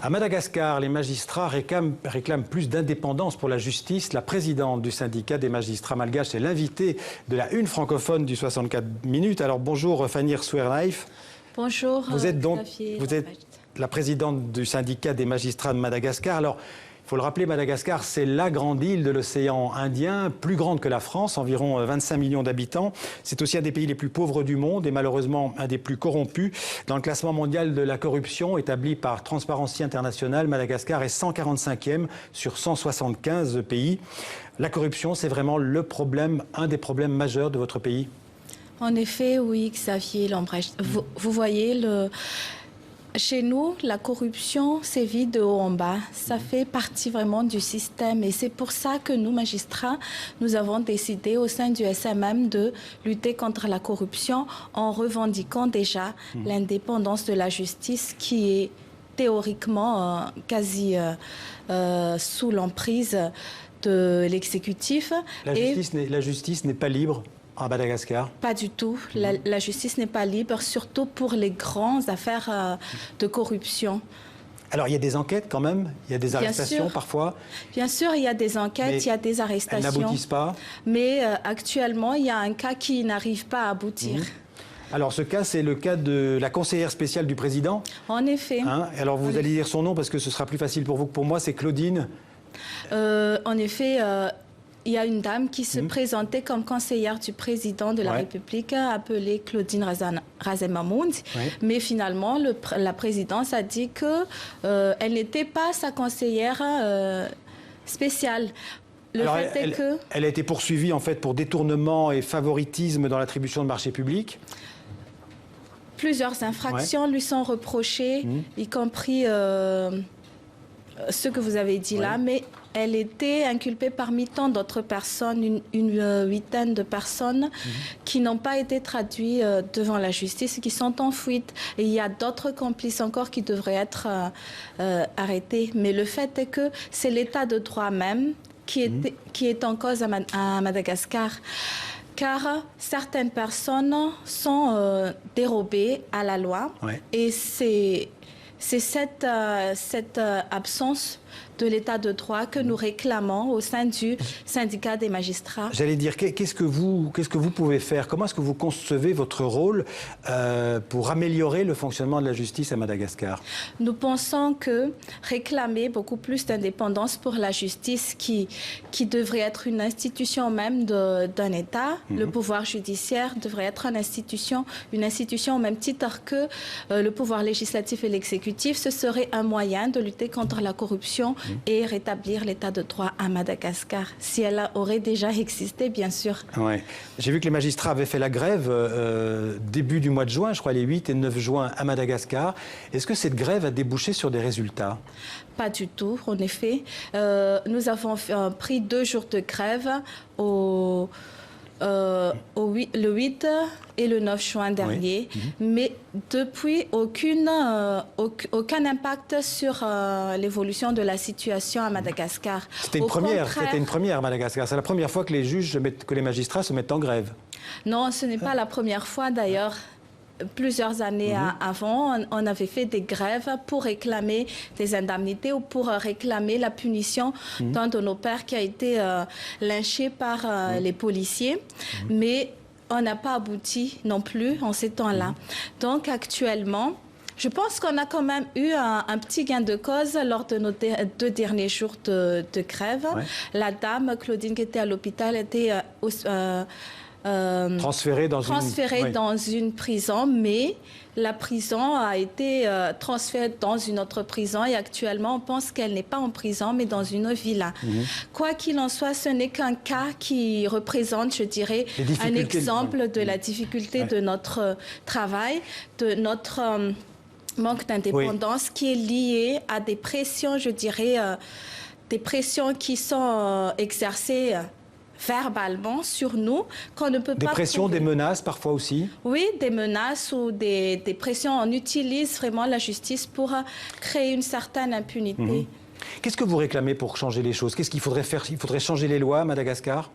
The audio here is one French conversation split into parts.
À Madagascar, les magistrats réclament plus d'indépendance pour la justice. La présidente du syndicat des magistrats malgaches est l'invitée de la une francophone du 64 minutes. Alors bonjour Fanny Souernaïf. Bonjour. Vous êtes la présidente du syndicat des magistrats de Madagascar. Alors, il faut le rappeler, Madagascar, c'est la grande île de l'océan Indien, plus grande que la France, environ 25 millions d'habitants. C'est aussi un des pays les plus pauvres du monde et malheureusement un des plus corrompus. Dans le classement mondial de la corruption établi par Transparency International, Madagascar est 145e sur 175 pays. La corruption, c'est vraiment le problème, un des problèmes majeurs de votre pays? En effet, oui, Xavier Lambrecht. Vous voyez, chez nous, la corruption sévit de haut en bas. Ça fait partie vraiment du système. Et c'est pour ça que nous, magistrats, nous avons décidé au sein du SMM de lutter contre la corruption en revendiquant déjà l'indépendance de la justice qui est théoriquement quasi sous l'emprise de l'exécutif. La justice n'est pas libre à Madagascar? Pas du tout. La justice n'est pas libre, surtout pour les grandes affaires de corruption. Alors, il y a des enquêtes quand même? Il y a des arrestations parfois? Bien sûr, il y a des enquêtes, il y a des arrestations. Elles n'aboutissent pas? Mais actuellement, il y a un cas qui n'arrive pas à aboutir. Alors, ce cas, c'est le cas de la conseillère spéciale du président? En effet. Alors, vous allez dire son nom parce que ce sera plus facile pour vous que pour moi, c'est Claudine? En effet... il y a une dame qui se présentait comme conseillère du président de la République, appelée Claudine Razemamoun. Mais finalement, la présidence a dit qu'elle n'était pas sa conseillère spéciale. Elle a été poursuivie en fait pour détournement et favoritisme dans l'attribution de marchés publics. Plusieurs infractions lui sont reprochées, y compris ce que vous avez dit là, mais elle était inculpée parmi tant d'autres personnes, une huitaine de personnes qui n'ont pas été traduites devant la justice, qui sont en fuite. Et il y a d'autres complices encore qui devraient être arrêtés. Mais le fait est que c'est l'état de droit même qui est en cause à Madagascar. Car certaines personnes sont dérobées à la loi. Et c'est cette absence de l'état de droit que nous réclamons au sein du syndicat des magistrats. J'allais dire, qu'est-ce que vous pouvez faire? Comment est-ce que vous concevez votre rôle pour améliorer le fonctionnement de la justice à Madagascar? Nous pensons que réclamer beaucoup plus d'indépendance pour la justice qui devrait être une institution même d'un État, le pouvoir judiciaire devrait être une institution au même titre que le pouvoir législatif et l'exécutif, ce serait un moyen de lutter contre la corruption et rétablir l'état de droit à Madagascar, si elle aurait déjà existé, bien sûr. Ouais. J'ai vu que les magistrats avaient fait la grève début du mois de juin, je crois les 8 et 9 juin à Madagascar. Est-ce que cette grève a débouché sur des résultats? Pas du tout, en effet. Nous avons pris 2 jours de grève le 8 et le 9 juin dernier, mais depuis aucun impact sur l'évolution de la situation à Madagascar. C'était une première à Madagascar. C'est la première fois que les magistrats se mettent en grève. Non, ce n'est pas la première fois d'ailleurs. Plusieurs années avant, on avait fait des grèves pour réclamer des indemnités ou pour réclamer la punition d'un de nos pères qui a été lynché par les policiers. Mais on n'a pas abouti non plus en ces temps-là. Donc actuellement, je pense qu'on a quand même eu un petit gain de cause lors de nos 2 derniers jours de grève. La dame, Claudine, qui était à l'hôpital, était transférée dans une prison, mais la prison a été transférée dans une autre prison et actuellement on pense qu'elle n'est pas en prison mais dans une villa. Quoi qu'il en soit, ce n'est qu'un cas qui représente, je dirais, un exemple de la difficulté de notre travail, de notre manque d'indépendance qui est lié à des pressions, je dirais, des pressions qui sont exercées verbalement sur nous, qu'on ne peut pas... Des pressions, des menaces parfois aussi? Oui, des menaces ou des pressions. On utilise vraiment la justice pour créer une certaine impunité. Qu'est-ce que vous réclamez pour changer les choses? Qu'est-ce qu'il faudrait faire? Il faudrait changer les lois à Madagascar?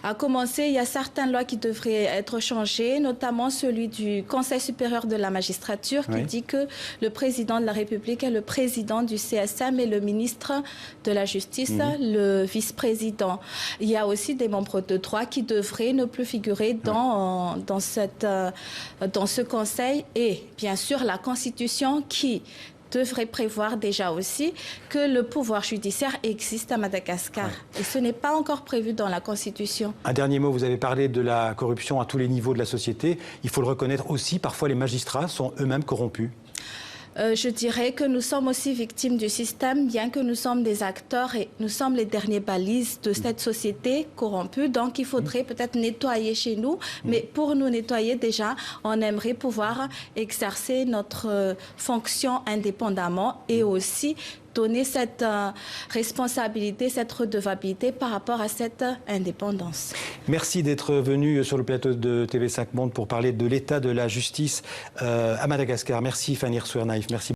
À commencer, il y a certaines lois qui devraient être changées, notamment celui du Conseil supérieur de la magistrature qui dit que le président de la République est le président du CSM et le ministre de la Justice, le vice-président. Il y a aussi des membres de droit qui devraient ne plus figurer dans ce conseil et bien sûr la Constitution qui devrait prévoir déjà aussi que le pouvoir judiciaire existe à Madagascar. Et ce n'est pas encore prévu dans la Constitution. Un dernier mot, vous avez parlé de la corruption à tous les niveaux de la société. Il faut le reconnaître aussi, parfois les magistrats sont eux-mêmes corrompus. Je dirais que nous sommes aussi victimes du système, bien que nous sommes des acteurs et nous sommes les derniers balises de cette société corrompue. Donc, il faudrait peut-être nettoyer chez nous. Mais pour nous nettoyer, déjà, on aimerait pouvoir exercer notre fonction indépendamment et aussi donner cette responsabilité, cette redevabilité par rapport à cette indépendance. Merci d'être venu sur le plateau de TV5 Monde pour parler de l'état de la justice à Madagascar. Merci Fanny Rsouernaïf. Merci.